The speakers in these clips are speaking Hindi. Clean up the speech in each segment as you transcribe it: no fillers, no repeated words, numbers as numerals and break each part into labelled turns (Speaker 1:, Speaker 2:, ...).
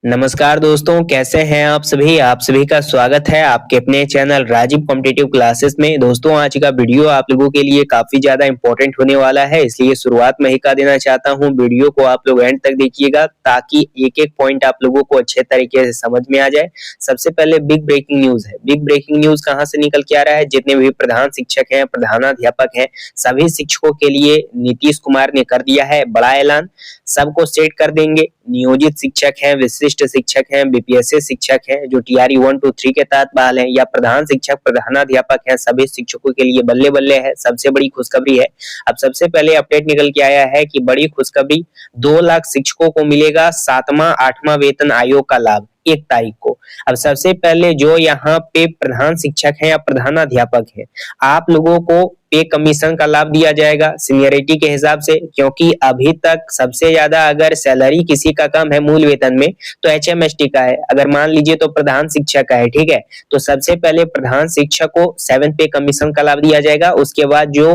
Speaker 1: नमस्कार दोस्तों, कैसे हैं आप सभी। आप सभी का स्वागत है आपके अपने चैनल राजीव कॉम्पिटिटिव क्लासेस में। दोस्तों, आज का वीडियो आप लोगों के लिए काफी ज्यादा इंपॉर्टेंट होने वाला है, इसलिए शुरुआत में ही कह देना चाहता हूं, वीडियो को आप लोग एंड तक देखिएगा ताकि एक एक पॉइंट आप लोगों को अच्छे तरीके से समझ में आ जाए। सबसे पहले बिग ब्रेकिंग न्यूज है। बिग ब्रेकिंग न्यूज कहां से निकल के आ रहा है? जितने भी प्रधान शिक्षक हैं, प्रधानाध्यापक हैं, सभी शिक्षकों के लिए नीतीश कुमार ने कर दिया है बड़ा ऐलान। सबको सेट कर देंगे। नियोजित शिक्षक हैं, विशिष्ट शिक्षक हैं, बीपीएससी शिक्षक हैं, जो टीआरई 1 2 3 के तहत बहाल हैं, या प्रधान शिक्षक, प्रधानाध्यापक हैं, सभी शिक्षकों के लिए बल्ले बल्ले है। सबसे बड़ी खुशखबरी है। अब सबसे पहले अपडेट निकल के आया है कि बड़ी खुशखबरी, 2 लाख शिक्षकों को मिलेगा 7वां 8वां वेतन आयोग का लाभ 1 तारीख को। अब सबसे पहले जो यहाँ पे प्रधान शिक्षक हैं या प्रधानाध्यापक हैं, आप लोगों को पे कमीशन का लाभ दिया जाएगा सीनियरिटी के हिसाब से, क्योंकि अभी तक सबसे ज्यादा अगर सैलरी किसी का कम है मूल वेतन में तो एचएमएसटी का है। अगर मान लीजिए तो प्रधान शिक्षक का है, ठीक है। तो सबसे पहले प्रधान शिक्षक को 7 पे कमीशन का लाभ दिया जाएगा। उसके बाद जो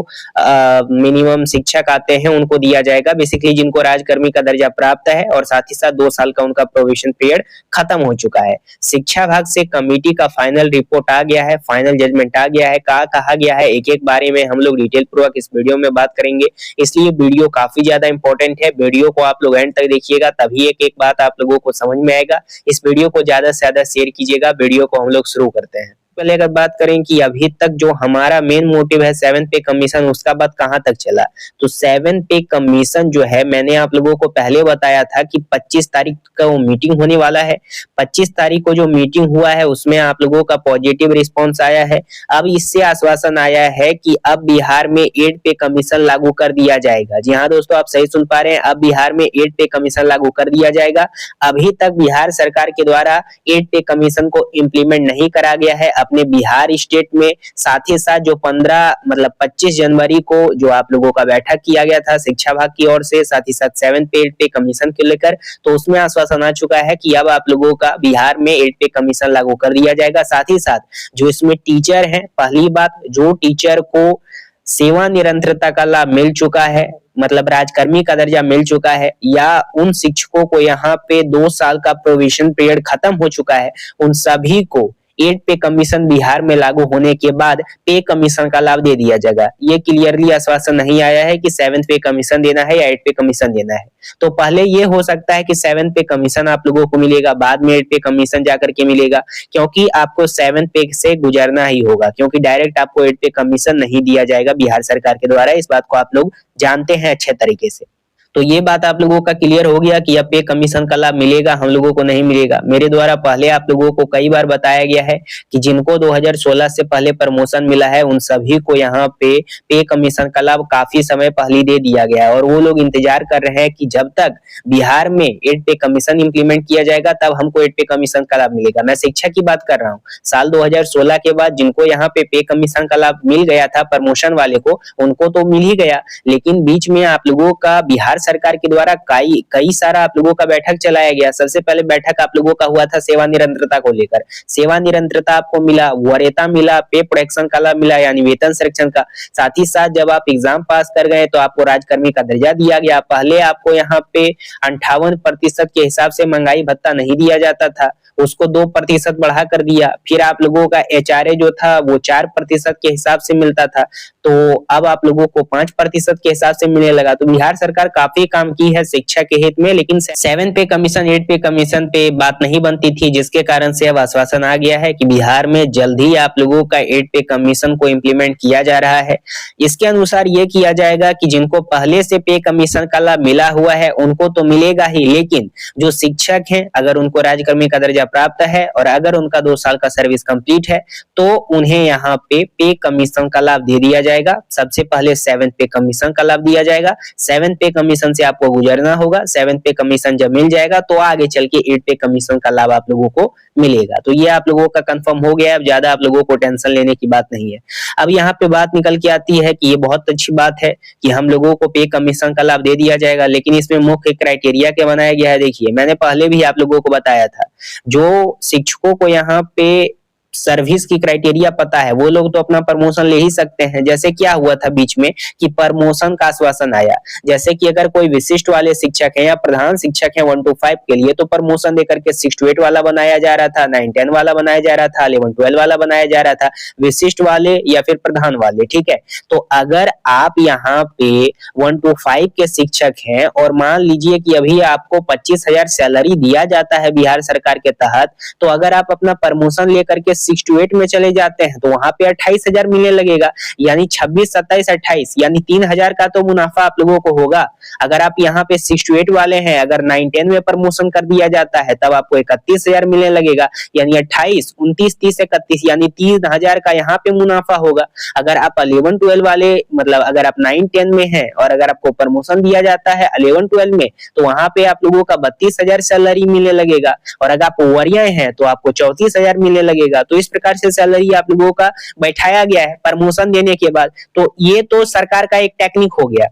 Speaker 1: मिनिमम शिक्षक आते हैं उनको दिया जाएगा, बेसिकली जिनको राजकर्मी का दर्जा प्राप्त है, और साथ ही साथ 2 साल का उनका प्रोबेशन पीरियड खत्म हो चुका है। शिक्षा विभाग से कमेटी का फाइनल रिपोर्ट आ गया है, फाइनल जजमेंट आ गया है। कहा गया है, एक एक बारे में हम लोग डिटेल पूर्वक इस वीडियो में बात करेंगे, इसलिए वीडियो काफी ज्यादा इंपॉर्टेंट है। वीडियो को आप लोग एंड तक देखिएगा, तभी एक एक बात आप लोगों को समझ में आएगा। इस वीडियो को ज्यादा से ज्यादा शेयर कीजिएगा। वीडियो को हम लोग शुरू करते हैं। पहले अगर बात करें कि अभी तक जो हमारा मेन मोटिव है 7 पे कमीशन, उसका बात कहां तक चला, तो 7 पे कमीशन जो है, मैंने आप लोगों को पहले बताया था कि 25 तारीख का वो मीटिंग होने वाला है। 25 तारीख को जो मीटिंग हुआ है उसमें आप लोगों का पॉजिटिव रिस्पॉन्स आया है। अब इससे आश्वासन आया है कि अब बिहार में 8 पे कमीशन लागू कर दिया जाएगा। जी हाँ दोस्तों, आप सही सुन पा रहे हैं, अब बिहार में 8 पे कमीशन लागू कर दिया जाएगा। अभी तक बिहार सरकार के द्वारा 8 पे कमीशन को इम्प्लीमेंट नहीं करा गया है अपने बिहार स्टेट में। साथ ही साथ जो 25 जनवरी को जो आप लोगों का बैठक किया गया था शिक्षा विभाग की ओर से, साथ ही साथ 7 पे 8 पे कमीशन को लेकर, तो उसमें आश्वासन आ चुका है कि अब आप लोगों का बिहार में 8 पे कमीशन लागू कर दिया जाएगा। साथ ही साथ जो इसमें टीचर हैं, पहली बात, जो टीचर को सेवा निरंतरता का लाभ मिल चुका है, मतलब राजकर्मी का दर्जा मिल चुका है, या उन शिक्षकों को यहाँ पे 2 साल का प्रोविजन पीरियड खत्म हो चुका है, उन सभी को 8 पे कमीशन बिहार में लागू होने के बाद पे कमीशन का लाभ दे दिया जाएगा। ये क्लियरली आश्वासन नहीं आया है कि 7 पे कमीशन देना है या 8 पे कमीशन देना है। तो पहले ये हो सकता है कि 7 पे कमीशन आप लोगों को मिलेगा, बाद में 8 पे कमीशन जाकर के मिलेगा, क्योंकि आपको 7 पे से गुजरना ही होगा, क्योंकि डायरेक्ट आपको 8 पे कमीशन नहीं दिया जाएगा बिहार सरकार के द्वारा। इस बात को आप लोग जानते हैं अच्छे तरीके से। तो ये बात आप लोगों का क्लियर हो गया कि अब पे कमीशन का लाभ मिलेगा, हम लोगों को नहीं मिलेगा। मेरे द्वारा पहले आप लोगों को कई बार बताया गया है कि जिनको 2016 से पहले प्रमोशन मिला है उन सभी को यहाँ पे कमीशन का लाभ काफी समय पहले दे दिया गया है, और वो लोग इंतजार कर रहे हैं कि जब तक बिहार में 8 पे कमीशन इंप्लीमेंट किया जाएगा तब हमको 8 पे कमीशन का लाभ मिलेगा। मैं शिक्षा की बात कर रहा हूँ। साल 2016 के बाद जिनको यहाँ पे कमीशन का लाभ मिल गया था, प्रमोशन वाले को, उनको तो मिल ही गया, लेकिन बीच में आप लोगों का बिहार सरकार के द्वारा कई सारा आप लोगों का बैठक चलाया गया। सबसे पहले बैठक आप लोगों का हुआ था सेवा निरंतरता को लेकर। सेवा निरंतरता आपको मिला, वरीयता मिला, पे प्रोटेक्शन का लाभ मिला, यानी वेतन संरक्षण का। साथ ही साथ जब आप एग्जाम पास कर गए तो आपको राजकर्मी का दर्जा दिया गया। पहले आपको यहाँ पे 58% के हिसाब से महंगाई भत्ता नहीं दिया जाता था, उसको 2% बढ़ा कर दिया। फिर आप लोगों का एचआरए जो था वो 4% के हिसाब से मिलता था, तो अब आप लोगों को 5% के हिसाब से मिलने लगा। तो बिहार सरकार काफी काम की है शिक्षा के हित में, लेकिन 7 पे कमीशन 8 पे कमीशन पे बात नहीं बनती थी, जिसके कारण से अब आश्वासन आ गया है कि बिहार में जल्द ही आप लोगों का 8 पे कमीशन को इम्प्लीमेंट किया जा रहा है। इसके अनुसार ये किया जाएगा कि जिनको पहले से पे कमीशन का लाभ मिला हुआ है उनको तो मिलेगा ही, लेकिन जो शिक्षक हैं अगर उनको राजकर्मी का दर्जा प्राप्त है और अगर उनका 2 साल का सर्विस कंप्लीट है तो उन्हें यहाँ पे कमीशन का लाभ दे दिया जाएगा। सबसे पहले 7 पे कमीशन का लाभ दिया जाएगा। 7 पे कमीशन से आपको गुजरना होगा। 7 पे कमीशन जब मिल जाएगा तो आगे चल के 8 पे कमीशन का लाभ आप लोगों को मिलेगा। तो ये आप लोगों का कंफर्म हो गया है, अब ज्यादा आप लोगों को टेंशन लेने की बात नहीं है। अब यहाँ पे बात निकल के आती है कि ये बहुत अच्छी बात है कि हम लोगों को पे कमीशन का लाभ दे दिया जाएगा, लेकिन इसमें मुख्य क्राइटेरिया क्या बनाया गया है। देखिए, मैंने पहले भी आप लोगों को बताया था, जो शिक्षकों को यहाँ पे सर्विस की क्राइटेरिया पता है वो लोग तो अपना प्रमोशन ले ही सकते हैं। जैसे क्या हुआ था बीच में कि प्रमोशन का आश्वासन आया, जैसे कि अगर कोई विशिष्ट वाले शिक्षक है या प्रधान शिक्षक है 1 to 5 के लिए, तो प्रमोशन देकर के 6 to 8 वाला बनाया जा रहा था, 9 10 वाला बनाया जा रहा था, 11 12 वाला बनाया जा रहा था, विशिष्ट वाले या फिर प्रधान वाले। ठीक है, तो अगर आप यहाँ पे 1 to 5 के शिक्षक हैं और मान लीजिए कि अभी आपको 25,000 सैलरी दिया जाता है बिहार सरकार के तहत, तो अगर आप अपना प्रमोशन लेकर के 6 to 8 में चले जाते हैं तो वहां पे 28,000 मिलने लगेगा, यानी 26 27 28 यानी 3,000 का तो मुनाफा आप लोगों को होगा। अगर आप यहाँ पे 6 to 8 वाले हैं, अगर 9 10 में प्रमोशन कर दिया जाता है तब आपको 31,000 मिलने लगेगा, यानी 28 29 30 31 यानी 3,000 का यहाँ पे मुनाफा होगा। अगर आप 11 12 वाले मतलब अगर आप 9 10 में हैं और अगर आपको प्रमोशन दिया जाता है 11 12 में, तो वहां पे आप लोगों का 32,000 सैलरी मिलने लगेगा, और अगर आप वरिया हैं तो आपको 34,000 मिलने लगेगा। तो इस प्रकार से सैलरी आप लोगों का बैठाया गया है प्रमोशन देने के बाद। तो ये तो सरकार का एक टेक्निक हो गया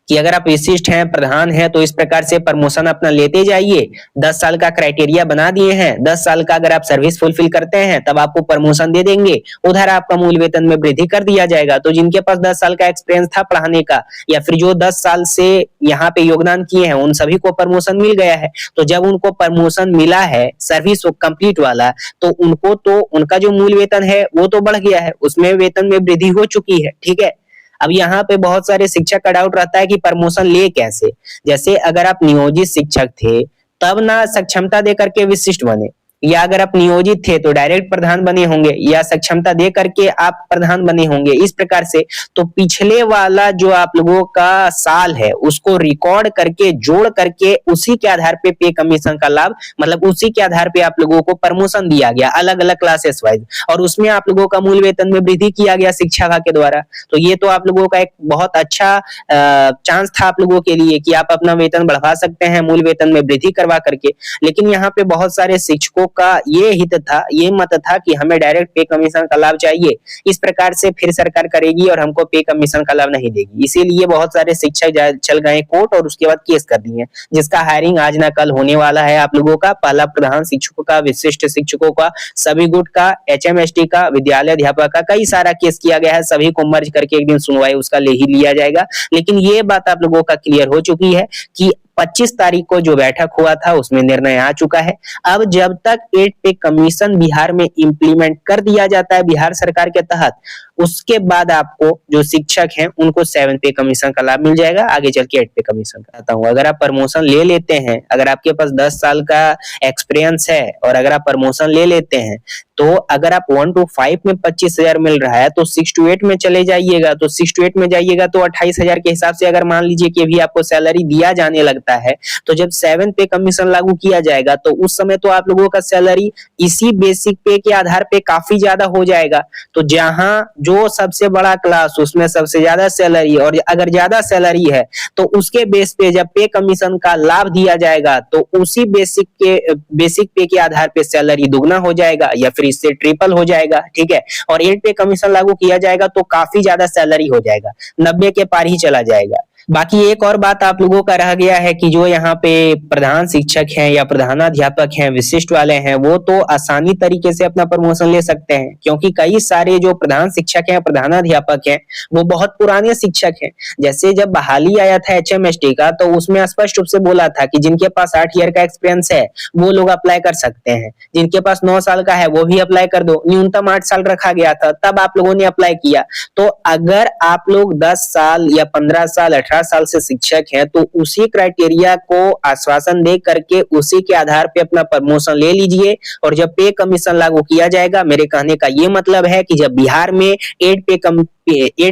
Speaker 1: कि अगर आप विशिष्ट हैं प्रधान हैं तो इस प्रकार से प्रमोशन अपना लेते जाइए। 10 साल का क्राइटेरिया बना दिए हैं, 10 साल का अगर आप सर्विस फुलफिल करते हैं तब आपको प्रमोशन दे देंगे, उधर आपका मूल वेतन में वृद्धि कर दिया जाएगा। तो जिनके पास 10 साल का एक्सपीरियंस था पढ़ाने का या फिर जो 10 साल से यहाँ पे योगदान किए हैं उन सभी को प्रमोशन मिल गया है। तो जब उनको प्रमोशन मिला है सर्विस कंप्लीट वाला, तो उनको तो उनका जो मूल वेतन है वो तो बढ़ गया है, उसमें वेतन में वृद्धि हो चुकी है। ठीक है, अब यहाँ पे बहुत सारे शिक्षक का डाउट रहता है कि प्रमोशन ले कैसे। जैसे अगर आप नियोजित शिक्षक थे तब ना सक्षमता दे करके विशिष्ट बने, या अगर आप नियोजित थे तो डायरेक्ट प्रधान बने होंगे, या सक्षमता दे करके आप प्रधान बने होंगे। इस प्रकार से तो पिछले वाला जो आप लोगों का साल है उसको रिकॉर्ड करके जोड़ करके उसी के आधार पे पे कमीशन का लाभ मतलब उसी के आधार पे आप लोगों को प्रमोशन दिया गया अलग अलग क्लासेस वाइज, और उसमें आप लोगों का मूल वेतन में वृद्धि किया गया शिक्षा के द्वारा। तो ये तो आप लोगों का एक बहुत अच्छा चांस था आप लोगों के लिए कि आप अपना वेतन बढ़ा सकते हैं मूल वेतन में वृद्धि करवा करके। लेकिन यहाँ पे बहुत सारे शिक्षकों का ये हित था, ये मत था कि हमें डायरेक्ट पे कमीशन का लाभ चाहिए, इस प्रकार से फिर सरकार करेगी और हमको पे कमीशन का लाभ नहीं देगी। इसीलिए बहुत सारे शिक्षक चल गए कोर्ट और उसके बाद केस कर दिए, जिसका हायरिंग आज ना कल होने वाला है। आप लोगों का पहला प्रधान शिक्षकों का, विशिष्ट शिक्षकों का, सभी गुट का, HMST का, विद्यालय अध्यापक का, कई सारा केस किया गया है। सभी को मर्ज करके एक दिन सुनवाई उसका ले ही लिया जाएगा। लेकिन ये बात आप लोगों का क्लियर हो चुकी है कि 25 तारीख को जो बैठक हुआ था उसमें निर्णय आ चुका है। अब जब तक 8 पे कमीशन बिहार में इंप्लीमेंट कर दिया जाता है बिहार सरकार के तहत, उसके बाद आपको जो शिक्षक हैं उनको 7 पे कमीशन का लाभ मिल जाएगा। आगे चल के 8 पे कमीशन कहता हूँ। अगर आप प्रमोशन ले लेते हैं, अगर आपके पास 10 साल का एक्सपीरियंस है और अगर आप प्रमोशन ले लेते हैं, तो अगर आप 1 to 5 में 25,000 मिल रहा है तो 6 to 8 में चले जाइएगा, तो 6 to 8 में जाइएगा तो 28,000 के हिसाब से अगर मान लीजिए कि अभी आपको सैलरी दिया जाने लगता है, तो जब 7 पे कमीशन लागू किया जाएगा तो उस समय तो आप लोगों का सैलरी इसी बेसिक पे के आधार पे काफी ज्यादा हो जाएगा। तो जहां जो सबसे बड़ा क्लास उसमें सबसे ज्यादा सैलरी, और अगर ज्यादा सैलरी है तो उसके बेस पे जब पे कमीशन का लाभ दिया जाएगा तो उसी बेसिक पे के आधार पे सैलरी दुगना हो जाएगा या फिर इससे ट्रिपल हो जाएगा। ठीक है, और 8 पे कमीशन लागू किया जाएगा तो काफी ज्यादा सैलरी हो जाएगा, 90 के पार ही चला जाएगा। बाकी एक और बात आप लोगों का रह गया है कि जो यहाँ पे प्रधान शिक्षक हैं या प्रधानाध्यापक हैं, विशिष्ट वाले हैं, वो तो आसानी तरीके से अपना प्रमोशन ले सकते हैं, क्योंकि कई सारे जो प्रधान शिक्षक हैं, प्रधानाध्यापक हैं, वो बहुत पुराने शिक्षक हैं। जैसे जब बहाली आया था HMST का, तो उसमें स्पष्ट रूप से बोला था कि जिनके पास 8 ईयर का एक्सपीरियंस है वो लोग अप्लाई कर सकते हैं, जिनके पास 9 साल का है वो भी अप्लाई कर दो। न्यूनतम 8 साल रखा गया था, तब आप लोगों ने अप्लाई किया। तो अगर आप लोग 10 साल या 15 साल 18 साल से शिक्षक हैं तो उसी क्राइटेरिया को आश्वासन दे करके उसी के आधार पे अपना प्रमोशन ले लीजिए। और जब पे कमीशन लागू किया जाएगा, मेरे कहने का ये मतलब है कि जब बिहार में 8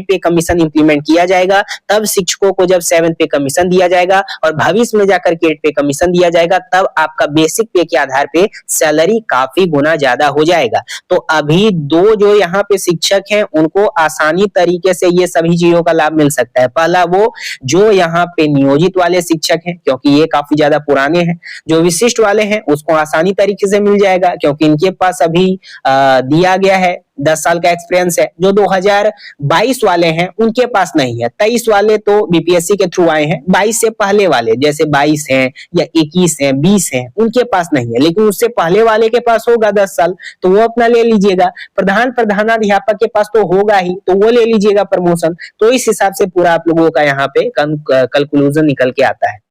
Speaker 1: पे कमीशन इंप्लीमेंट किया जाएगा, तब शिक्षकों को जब 7 पे कमीशन दिया जाएगा और भविष्य में जाकर के 8 पे कमीशन दिया जाएगा, तब आपका बेसिक पे के आधार पे सैलरी काफी गुना ज्यादा हो जाएगा। तो अभी दो जो यहाँ पे शिक्षक हैं उनको आसानी तरीके से ये सभी चीजों का लाभ मिल सकता है। पहला वो जो यहाँ पे नियोजित वाले शिक्षक हैं, क्योंकि ये काफी ज्यादा पुराने हैं। जो विशिष्ट वाले हैं उसको आसानी तरीके से मिल जाएगा, क्योंकि इनके पास अभी दिया गया है 10 साल का एक्सपीरियंस है। जो 2022 वाले हैं उनके पास नहीं है। 23 वाले तो बीपीएससी के थ्रू आए हैं, 22 से पहले वाले जैसे 22 हैं या 21 हैं, 20 हैं, उनके पास नहीं है, लेकिन उससे पहले वाले के पास होगा 10 साल, तो वो अपना ले लीजिएगा। प्रधानाध्यापक के पास तो होगा ही, तो वो ले लीजिएगा प्रमोशन। तो इस हिसाब से पूरा आप लोगों का यहाँ पे कंक्लूजन निकल के आता है।